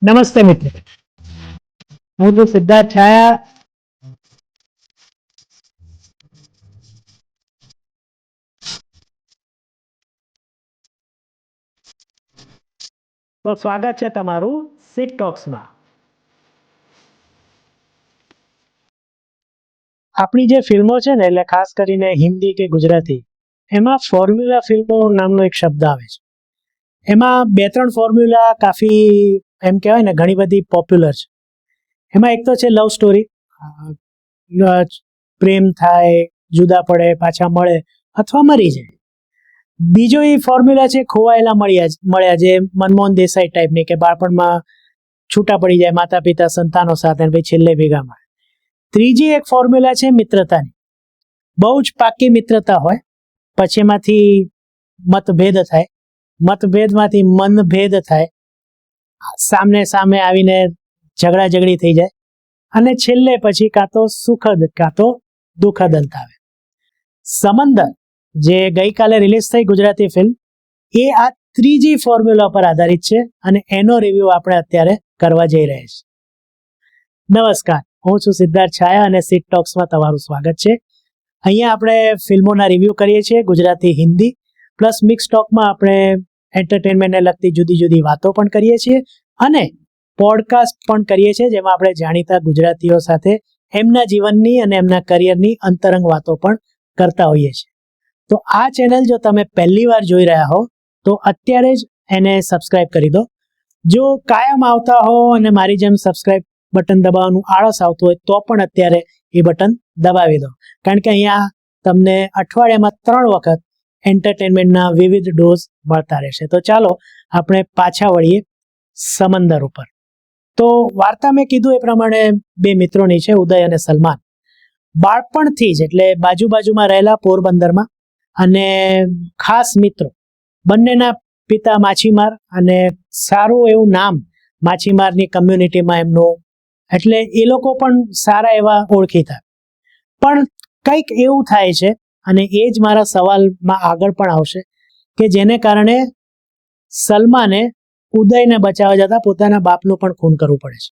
નમસ્તે મિત્રો, હું છું સિદ્ધાર્થ છાયા. તો સ્વાગત છે તમારું સિટ ટોક્સમાં. આપણી જે ફિલ્મો છે ને, એટલે ખાસ કરીને હિન્દી કે ગુજરાતી, એમાં ફોર્મ્યુલા ફિલ્મો નામનો એક શબ્દ આવે છે. એમાં બે ત્રણ ફોર્મ્યુલા કાફી એમ કહેવાય ને ઘણી બધી પોપ્યુલર છે. એમાં એક તો છે લવ સ્ટોરી, પ્રેમ થાય, જુદા પડે, પાછા મળે અથવા મરી જાય. બીજો એ ફોર્મ્યુલા છે ખોવાયેલા મળ્યા, જે મનમોહન દેસાઈ ટાઈપની, કે બાળપણમાં છૂટા પડી જાય માતા પિતા સંતાનો સાથે અને પછી છેલ્લે ભેગા મળે. ત્રીજી એક ફોર્મ્યુલા છે મિત્રતાની. બહુ જ પાકી મિત્રતા હોય, પછી એમાંથી મતભેદ થાય, મતભેદમાંથી મનભેદ થાય, સામને સામે આવીને ઝઘડા ઝઘડી થઈ જાય અને છેલ્લે પછી કાં તો સુખદ કાં તો દુઃખદ અંત આવે. સમંદર, જે ગઈકાલે રિલીઝ થઈ ગુજરાતી ફિલ્મ, એ આ ત્રીજી ફોર્મ્યુલા પર આધારિત છે અને એનો રિવ્યુ આપણે અત્યારે કરવા જઈ રહ્યા છીએ. નમસ્કાર, હું છું સિદ્ધાર્થ છાયા અને સિટ ટોક્સમાં તમારું સ્વાગત છે. અહીંયા આપણે ફિલ્મોના રિવ્યુ કરીએ છીએ, ગુજરાતી, હિન્દી, પ્લસ મિક્સ ટોકમાં આપણે એન્ટરટેનમેન્ટને લગતી જુદી જુદી વાતો પણ કરીએ છીએ અને પોડકાસ્ટ પણ કરીએ છીએ, જેમાં આપણે જાણીતા ગુજરાતીઓ સાથે એમના જીવનની અને એમના કરિયરની અંતરંગ વાતો પણ કરતા હોઈએ છીએ. તો આ ચેનલ જો તમે પહેલી વાર જોઈ રહ્યા હો તો અત્યારે જ એને સબસ્ક્રાઇબ કરી દો. જો કાયમ આવતા હો અને મારી જેમ સબસ્ક્રાઇબ બટન દબાવવાનું આળસ આવતું હોય તો પણ અત્યારે એ બટન દબાવી દો, કારણ કે અહીંયા તમને અઠવાડિયામાં 3 વખત એન્ટરટેનમેન્ટના વિવિધ ડોઝ મળતા રહેશે. તો ચાલો આપણે પાછા વળીએ સમંદર ઉપર. તો વાર્તા મેં કીધું એ પ્રમાણે બે મિત્રોની છે, ઉદય અને સલમાન. બાળપણથી જ, એટલે બાજુમાં રહેલા પોરબંદરમાં, અને ખાસ મિત્રો, બંનેના પિતા માછીમાર અને સારું એવું નામ માછીમારની કમ્યુનિટીમાં એમનું, એટલે એ લોકો પણ સારા એવા ઓળખીતા. પણ કંઈક એવું થાય છે, અને એ જ મારા સવાલમાં આગળ પણ આવશે, કે જેને કારણે સલમાને ઉદયને બચાવવા જતા પોતાના બાપનું પણ ખૂન કરવું પડે છે.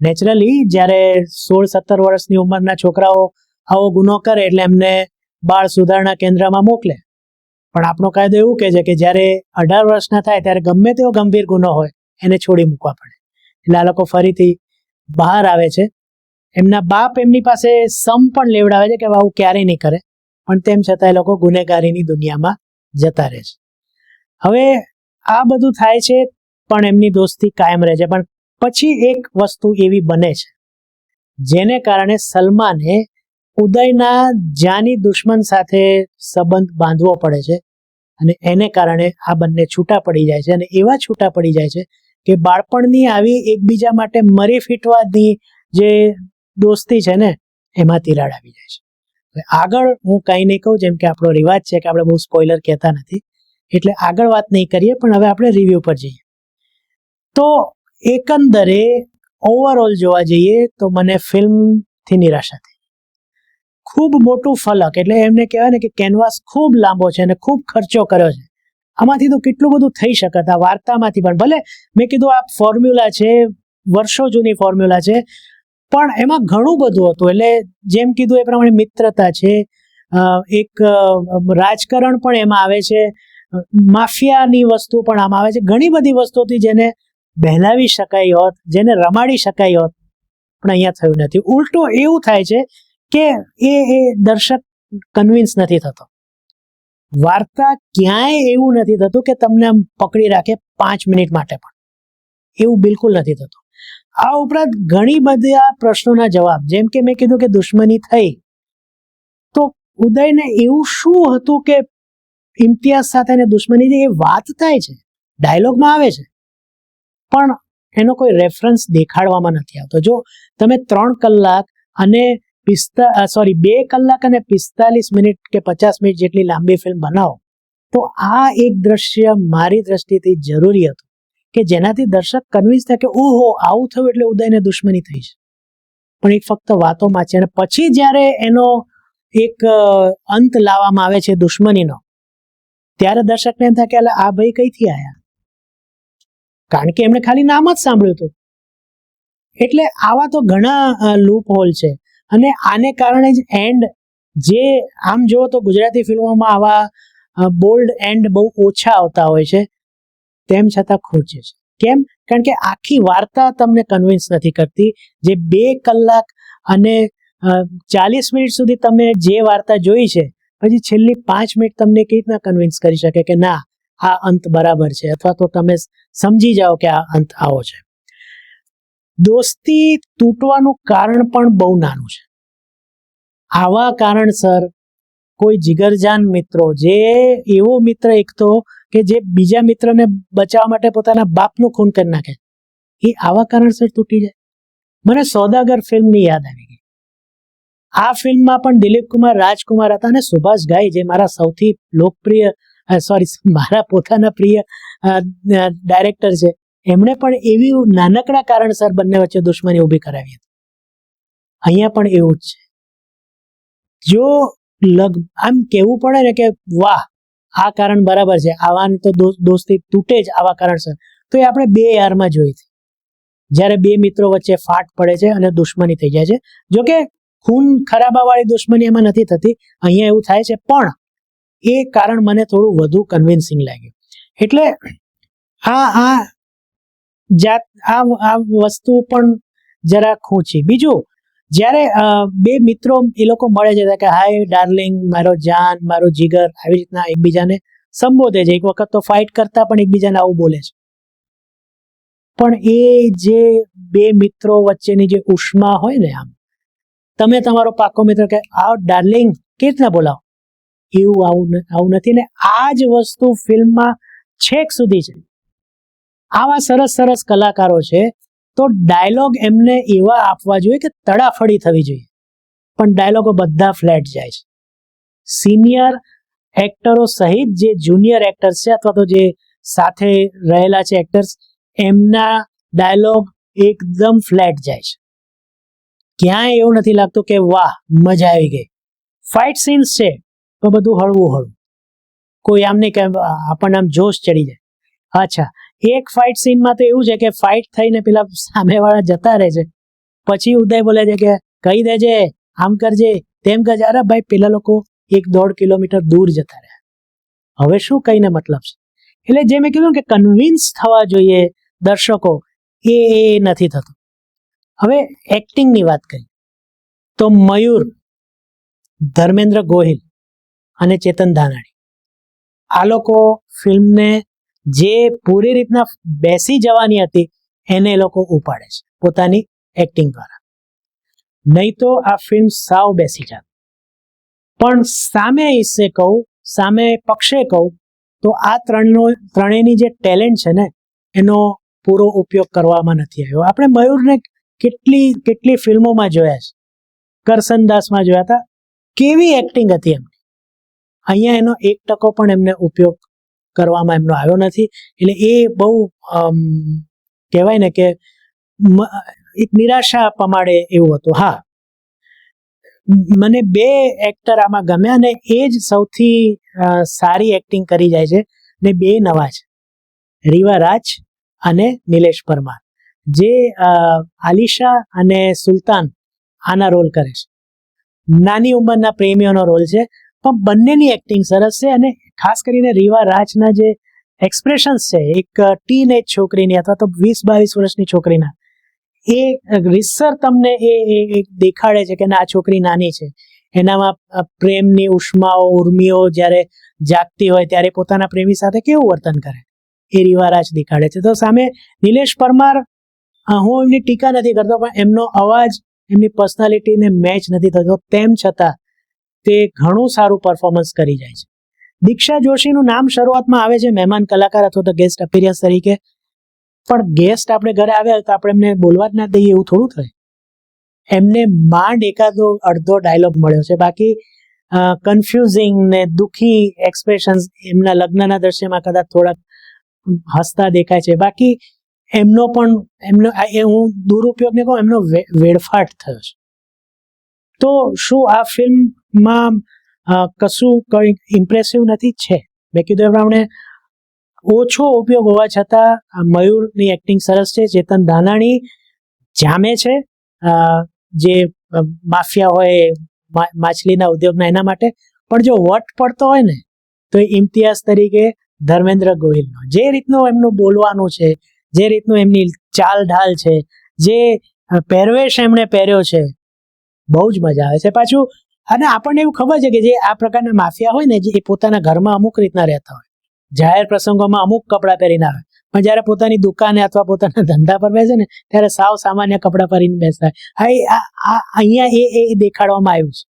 નેચરલી જ્યારે 16-17 વર્ષની ઉંમરના છોકરાઓ આવો ગુનો કરે એટલે એમને બાળ સુધારણા કેન્દ્રમાં મોકલે. પણ આપણો કાયદો એવું કહે છે કે જ્યારે 18 વર્ષના થાય ત્યારે ગમે તેવો ગંભીર ગુનો હોય એને છોડી મૂકવા પડે. એટલે આ લોકો ફરીથી બહાર આવે છે. એમના બાપ એમની પાસે સમ પણ લેવડાવે છે કે આવું ક્યારેય નહીં કરે, પણ તેમ છતાં એ લોકો ગુનેગારીની દુનિયામાં જતા રહે છે. હવે આ બધું થાય છે પણ એમની દોસ્તી કાયમ રહે છે. પણ પછી એક વસ્તુ એવી બને છે જેને કારણે સલમાને ઉદયના જાની દુશ્મન સાથે સંબંધ બાંધવો પડે છે અને એને કારણે આ બંને છૂટા પડી જાય છે. અને એવા છૂટા પડી જાય છે કે બાળપણની આવી એકબીજા માટે મરી ફીટવાની જે દોસ્તી છે ને, એમાં તિરાડ આવી જાય છે. હવે આગળ હું કંઈ નહીં કહું, જેમ કે આપણો રિવાજ છે કે આપણે બહુ સ્પોઇલર કહેતા નથી, એટલે આગળ વાત નહીં કરીએ. પણ હવે આપણે રિવ્યુ પર જઈએ. તો એકંદરે ઓવરઓલ જોવા જઈએ તો મને ફિલ્મથી નિરાશા થઈ. ખૂબ મોટું ફલક, એટલે એમને કહેવાય ને કે કેનવાસ ખૂબ લાંબો છે અને ખૂબ ખર્ચો કર્યો છે. આમાંથી તો કેટલું બધું થઈ શકત આ વાર્તામાંથી પણ. ભલે મેં કીધું આ ફોર્મ્યુલા છે, વર્ષો જૂની ફોર્મ્યુલા છે, પણ એમાં ઘણું બધું હતું. એટલે જેમ કીધું એ પ્રમાણે મિત્રતા છે, એક રાજકારણ પણ એમાં આવે છે, માફિયાની વસ્તુ પણ આમાં આવે છે. ઘણી બધી વસ્તુથી જેને બહેલાવી શકાય હોત, જેને રમાડી શકાય હોત, પણ અહીંયા થયું નથી. ઉલટો એવું થાય છે કે એ દર્શક કન્વિન્સ નથી થતો. વાર્તા ક્યાંય એવું નથી થતું કે તમને આમ પકડી રાખે 5 મિનિટ માટે પણ, એવું બિલકુલ નથી થતું. આ ઉપરાંત ઘણી બધા પ્રશ્નોના જવાબ, જેમ કે મેં કીધું કે દુશ્મની થઈ તો ઉદયને એવું શું હતું કે ઇમ્તિયાઝ સાથે દુશ્મની એ વાત થાય છે, ડાયલોગમાં આવે છે, પણ એનો કોઈ રેફરન્સ દેખાડવામાં નથી આવતો. જો તમે 3 કલાક અને 2 કલાક અને 45 મિનિટ કે 50 મિનિટ જેટલી લાંબી ફિલ્મ બનાવો તો આ એક દ્રશ્ય મારી દ્રષ્ટિથી જરૂરી હતું કે જેનાથી દર્શક કન્વિન્સ થાય કે ઓહો આવું થયું એટલે ઉદયને દુશ્મની થઈ છે. પણ એક ફક્ત વાતોમાં છે. અને પછી જ્યારે એનો એક અંત લાવવામાં આવે છે દુશ્મનીનો, ત્યારે દર્શકને એમ થાય કે આ ભાઈ કઈથી આવ્યા, કારણ કે એમણે ખાલી નામ જ સાંભળ્યું હતું. એટલે આવા તો ઘણા લૂપ હોલ છે, અને આને કારણે જ એન્ડ, જે આમ જુઓ તો ગુજરાતી ફિલ્મોમાં આવા બોલ્ડ એન્ડ બહુ ઓછા આવતા હોય છે, તેમ છતાં ખૂંચે છે. કેમ? કારણ કે આખી વાર્તા તમને કન્વિન્સ નથી કરતી. જે 2 કલાક અને 40 મિનિટ સુધી તમે જે વાર્તા જોઈ છે, પછી છેલ્લી 5 મિનિટ તમને કેવી રીતના કન્વિન્સ કરી શકે કે ના, આ અંત બરાબર છે, અથવા તો તમે સમજી જાઓ કે આ અંત આવો છે. દોસ્તી તૂટવાનું કારણ પણ બહુ નાનું છે. આવા કારણસર કોઈ જીગરજાન મિત્રો, જે એવો મિત્ર એક તો કે જે બીજા મિત્રને બચાવવા માટે પોતાના બાપનું ખૂન કરી નાખે, એ આવા કારણસર તૂટી જાય. મને સોદાગર ફિલ્મની યાદ આવી ગઈ. આ ફિલ્મમાં પણ દિલીપ કુમાર, રાજકુમાર હતા અને સુભાષ ઘાઈ, જે મારા સૌથી લોકપ્રિય, મારા પોતાના પ્રિય ડાયરેક્ટર છે, એમણે પણ એવી નાનકડા કારણસર બંને વચ્ચે દુશ્મની ઊભી કરાવી હતી. અહીંયા પણ એવું જ છે. જો આમ કહેવું પડે ને કે વાહ, આ કારણ બરાબર છે, આવાની તો દોસ્તી તૂટે જ આવા કારણસર, તો એ આપણે 2 યારમાં જોઈ હતી, જ્યારે 2 મિત્રો વચ્ચે ફાટ પડે છે અને દુશ્મની થઈ જાય છે. જોકે ખૂન ખરાબા વાળી દુશ્મની એમાં નથી થતી, અહીંયા એવું થાય છે, પણ એ કારણ મને થોડું વધુ કન્વિન્સિંગ લાગ્યું. એટલે આ વસ્તુ પણ જરા ખૂંચી. બીજું, જ્યારે 2 મિત્રો એ લોકો મળે છે કે હાય ડાર્લિંગ, મારો જાન, મારો જીગર, આવી રીતના એકબીજાને સંબોધે છે. એક વખત તો ફાઇટ કરતા પણ એકબીજાને આવું બોલે છે. પણ એ જે 2 મિત્રો વચ્ચેની જે ઉષ્મા હોય ને, આમ તમે તમારો પાકો મિત્ર કે આવ ડાર્લિંગ કેવી રીતના બોલાવો, એવું આવું નથી. ને આ જ વસ્તુ ફિલ્મમાં છેક સુધી છે. આવા સરસ સરસ કલાકારો છે, તો ડાયલોગ એમને એવા આપવા જોઈએ કે તડાફડી થવી જોઈએ, પણ ડાયલોગો બધા ફ્લેટ જાય છે. સિનિયર એક્ટરો સહિત જે જુનિયર એક્ટર્સ છે, અથવા તો જે સાથે રહેલા છે એક્ટર્સ, એમના ડાયલોગ એકદમ ફ્લેટ જાય છે. ક્યાંય એવું નથી લાગતું કે વાહ, મજા આવી ગઈ. ફાઇટ સીન્સ છે તો બધું હળવું હળવું, કોઈ આમ નહીં કે આપણને આમ જોશ ચડી જાય. અચ્છા, એક ફાઇટ સીનમાં તો એવું છે કે ફાઇટ થઈને પેલા સામેવાળા જતા રહે છે, પછી ઉદય બોલે છે કે કહી દેજે, આમ કરજે, તેમ કરજે. અરે ભાઈ, પેલા લોકો 1-1.5 કિલોમીટર દૂર જતા રહ્યા, હવે શું કહીને મતલબ છે? એટલે જે મેં કીધું કે કન્વિન્સ થવા જોઈએ દર્શકો, એ નથી થતું. હવે એક્ટિંગની વાત કરી તો મયુર, ધર્મેન્દ્ર ગોહિલ અને ચેતન ધાનાણી, આ લોકો ફિલ્મને જે પૂરી રીતના બેસી જવાની હતી એને એ લોકો ઉપાડે છે પોતાની એક્ટિંગ દ્વારા. નહીં તો આ ફિલ્મ સાવ બેસી જાત. પણ સામે પક્ષે કહું તો આ ત્રણેયની જે ટેલેન્ટ છે ને, એનો પૂરો ઉપયોગ કરવામાં નથી આવ્યો. આપણે મયુરને કેટલી ફિલ્મોમાં જોયા છે, કરસનદાસમાં જોયા હતા, કેવી એક્ટિંગ હતી એમની. અહીંયા એનો 1% પણ એમને ઉપયોગ કરવામાં એમનો આવ્યો નથી. એટલે એ બહુ કહેવાય ને કે એક નિરાશા પમાડે એવું હતું. હા, મને 2 એક્ટર આમાં ગમ્યા, અને એ જ સૌથી સારી એક્ટિંગ કરી જાય છે, ને 2 નવા છે, રીવા રાજ અને નિલેશ પરમાર, જે આલિશા અને સુલતાન આના રોલ કરે છે. નાની ઉંમરના પ્રેમીઓનો રોલ છે, પણ બંનેની એક્ટિંગ સરસ છે. અને ખાસ કરીને રીવા રાજના જે એક્સપ્રેશન્સ છે, એક ટીનેજ છોકરીની અથવા તો 20-22 વર્ષની છોકરીના, એ રીતસર તમને એ દેખાડે છે કે ના, આ છોકરી નાની છે, એનામાં પ્રેમની ઉષ્માઓ, ઉર્મિઓ જ્યારે જાગતી હોય ત્યારે પોતાના પ્રેમી સાથે કેવું વર્તન કરે, એ રીવા રાજ દેખાડે છે. તો સામે નિલેશ પરમાર, હું એમની ટીકા નથી કરતો, પણ એમનો અવાજ એમની પર્સનાલિટીને મેચ નથી થતો, તેમ છતાં તે ઘણું સારું પરફોર્મન્સ કરી જાય છે. દીક્ષા જોશીનું નામ શરૂઆતમાં આવે છે મહેમાન કલાકાર અથવા તો ગેસ્ટ અપિયરન્સ તરીકે, પણ ગેસ્ટ આપણે ઘરે આવ્યા તો આપણે એમને બોલવા જ ના દઈએ એવું થોડું થાય. એમને માંડ એકાદો અડધો ડાયલોગ મળ્યો છે, બાકી કન્ફ્યુઝિંગ ને દુઃખી એક્સપ્રેશન્સ એમના લગ્નના દ્રશ્યમાં કદાચ થોડાક હસતા દેખાય છે. બાકી એમનો હું દુરુપયોગ ને કહું, એમનો વેડફાટ થયો છે. તો શું આ ફિલ્મમાં કશું કંઈ ઇમ્પ્રેસિવ નથી? છે. મેં કીધું એ પ્રમાણે ઓછો ઉપયોગ હોવા છતાં આ મયુરની એક્ટિંગ સરસ છે. ચેતન ધાનાણી જામે છે જે માફિયા હોય માછલીના ઉદ્યોગના એના માટે, પણ જો વટ પડતો હોય ને તો ઇમ્તિયાઝ તરીકે ધર્મેન્દ્ર ગોહિલનો જે રીતનું એમનું બોલવાનું છે, જે રીતનું એમની ચાલ ઢાલ છે, જે પહેરવેશ એમણે પહેર્યો છે, બહુ જ મજા આવે છે. પાછું અને આપણને એવું ખબર છે કે જે આ પ્રકારના માફિયા હોય ને, જે પોતાના ઘરમાં અમુક રીતના રહેતા હોય, જાહેર પ્રસંગોમાં અમુક કપડાં પહેરીને આવે, પણ જ્યારે પોતાની દુકાને અથવા પોતાના ધંધા પર બેસે ને ત્યારે સાવ સામાન્ય કપડાં પહેરીને બેસતા હોય. અહીંયા એ દેખાડવામાં આવ્યું છે.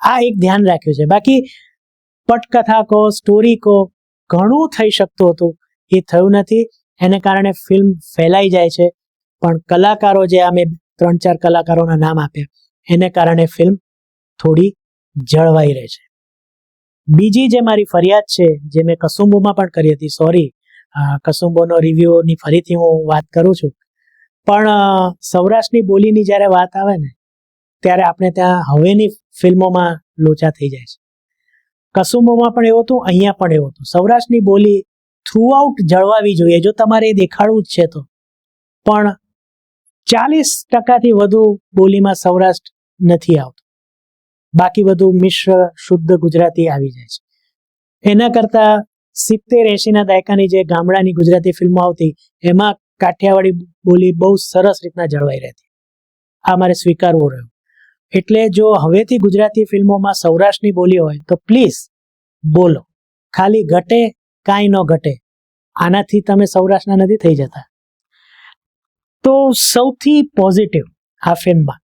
આ એક ધ્યાન રાખ્યું છે. બાકી પટકથા કહો, સ્ટોરી કહો, ઘણું થઈ શકતું હતું, એ થયું નથી. એને કારણે ફિલ્મ ફેલાઈ જાય છે. પણ કલાકારો જે અમે 3-4 કલાકારોના નામ આપ્યા, એને કારણે ફિલ્મ થોડી જળવાઈ રહે છે. બીજી જે મારી ફરિયાદ છે, જે મેં કસુંબોમાં પણ કરી હતી, સોરી, કસુંબોનો રિવ્યુની ફરીથી હું વાત કરું છું, પણ સૌરાષ્ટ્રની બોલીની જ્યારે વાત આવે ને ત્યારે આપણે ત્યાં હવેની ફિલ્મોમાં લોચા થઈ જાય છે. કસુંબોમાં પણ એવું હતું, અહીંયા પણ એવું હતું. સૌરાષ્ટ્રની બોલી થ્રુઆઉટ જળવાવી જોઈએ જો તમારે એ દેખાડવું જ છે તો, પણ 40%થી વધુ બોલીમાં સૌરાષ્ટ્ર નથી આવતું. બાકી બધું મિશ્ર શુદ્ધ ગુજરાતી આવી જાય છે. એના કરતા 70-80ના દાયકાની જે ગામડાની ગુજરાતી ફિલ્મો આવતી એમાં કાઠિયાવાડી બોલી બહુ સરસ રીતના જળવાઈ રહેતી. આ મારે સ્વીકારવું રહ્યું. એટલે જો હવેથી ગુજરાતી ફિલ્મોમાં સૌરાષ્ટ્રની બોલી હોય તો પ્લીઝ બોલો. ખાલી ઘટે કાંઈ ન ઘટે, આનાથી તમે સૌરાષ્ટ્રના નથી થઈ જતા. તો સૌથી પોઝિટિવ આ ફિલ્મમાં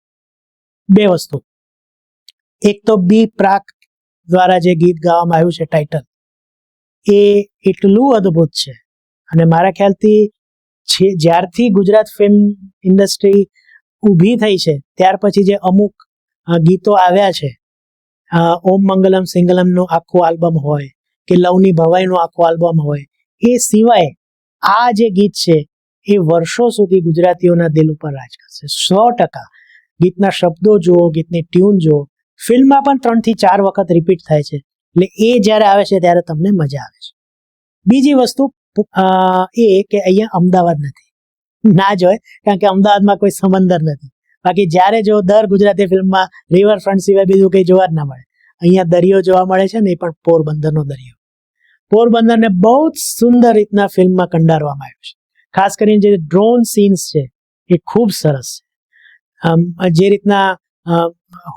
2 વસ્તુ. એક તો બી પ્રાક દ્વારા જે ગીત ગાવામાં આવ્યું છે, ટાઇટલ, એ એટલું અદ્ભુત છે. અને મારા ખ્યાલથી જ્યારથી ગુજરાત ફિલ્મ ઇન્ડસ્ટ્રી ઊભી થઈ છે ત્યાર પછી જે અમુક ગીતો આવ્યા છે, ઓમ મંગલમ સિંગલમનું આખું આલ્બમ હોય કે લવની ભવાઈનું આખું આલ્બમ હોય, એ સિવાય આ જે ગીત છે એ વર્ષો સુધી ગુજરાતીઓના દિલ ઉપર રાજ કરશે. 100%. ગીતના શબ્દો જુઓ, ગીતની ટ્યુન જુઓ, ફિલ્મમાં પણ 3 થી 4 વખત રિપીટ થાય છે. એટલે એ જ્યારે આવે છે ત્યારે તમને મજા આવે છે. બીજી વસ્તુ એ કે અહીંયા અમદાવાદ નથી, ના જ હોય, કારણ કે અમદાવાદમાં કોઈ સમંદર નથી. બાકી જ્યારે જો દર ગુજરાતી ફિલ્મમાં રિવરફ્રન્ટ સિવાય બીજું કંઈ જોવા જ ના મળે. અહીંયા દરિયો જોવા મળે છે ને, એ પણ પોરબંદરનો દરિયો. પોરબંદરને બહુ જ સુંદર રીતના ફિલ્મમાં કંડારવામાં આવ્યું છે. ખાસ કરીને જે ડ્રોન સીન્સ છે એ ખૂબ સરસ છે. જે રીતના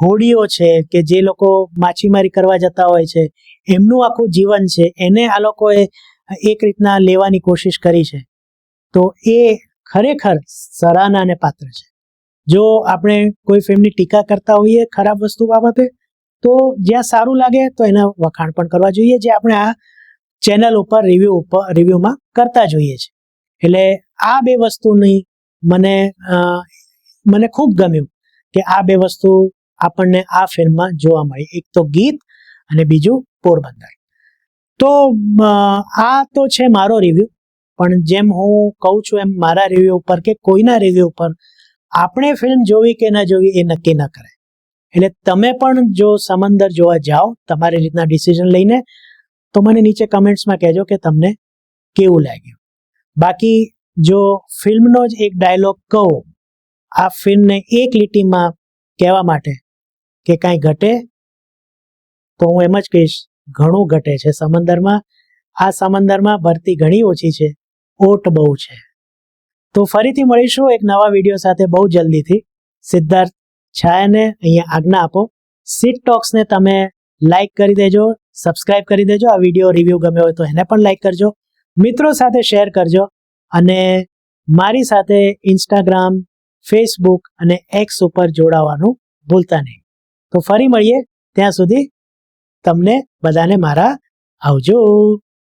હોડીઓ છે કે જે લોકો માછીમારી કરવા જતા હોય છે, એમનું આખું જીવન છે, એને આ લોકોએ એક રીતના લેવાની કોશિશ કરી છે. તો એ ખરેખર સરાહનાને પાત્ર છે. જો આપણે કોઈ ફિલ્મની ટીકા કરતા હોઈએ ખરાબ વસ્તુ બાબતે, તો જ્યાં સારું લાગે તો એના વખાણ પણ કરવા જોઈએ, જે આપણે આ ચેનલ ઉપર રિવ્યુમાં કરતા જોઈએ છે. એટલે આ 2 વસ્તુની મને ખૂબ ગમ્યું કે આ 2 વસ્તુ આપણને આ ફિલ્મમાં જોવા મળી. એક તો ગીત અને બીજું પોરબંદર. તો આ તો છે મારો રિવ્યુ. પણ જેમ હું કહું છું એમ મારા રિવ્યુ ઉપર કે કોઈના રિવ્યુ ઉપર આપણે ફિલ્મ જોવી કે ના જોવી એ નક્કી ન કરે. એટલે તમે પણ જો સમંદર જોવા જાઓ તમારી રીતના ડિસિઝન લઈને, તો મને નીચે કમેન્ટ્સમાં કહેજો કે તમને કેવું લાગ્યું. બાકી જો ફિલ્મનો જ એક ડાયલોગ કહો આ ફિલ્મને એક લીટીમાં કહેવા માટે કે કાંઈ ઘટે, તો હું એમ જ કહીશ, ઘણું ઘટે છે સમંદરમાં. આ સમંદરમાં ભરતી ઘણી ઓછી છે, ઓટ બહુ છે. તો ફરીથી મળીશું એક નવા વિડીયો સાથે બહુ જલ્દીથી. સિદ્ધાર્થ છાયાને અહીંયા આજ્ઞા આપો. સીટ ટોક્સને તમે લાઈક કરી દેજો, સબસ્ક્રાઇબ કરી દેજો. આ વિડીયો રિવ્યૂ ગમ્યો હોય તો એને પણ લાઈક કરજો, મિત્રો સાથે શેર કરજો, અને મારી સાથે ઇન્સ્ટાગ્રામ, ફેસબુક અને એક્સ ઉપર જોડાવાનું ભૂલતા નહીં. તો ફરી મળીએ, ત્યાં સુધી તમને બધાને મારા આવજો.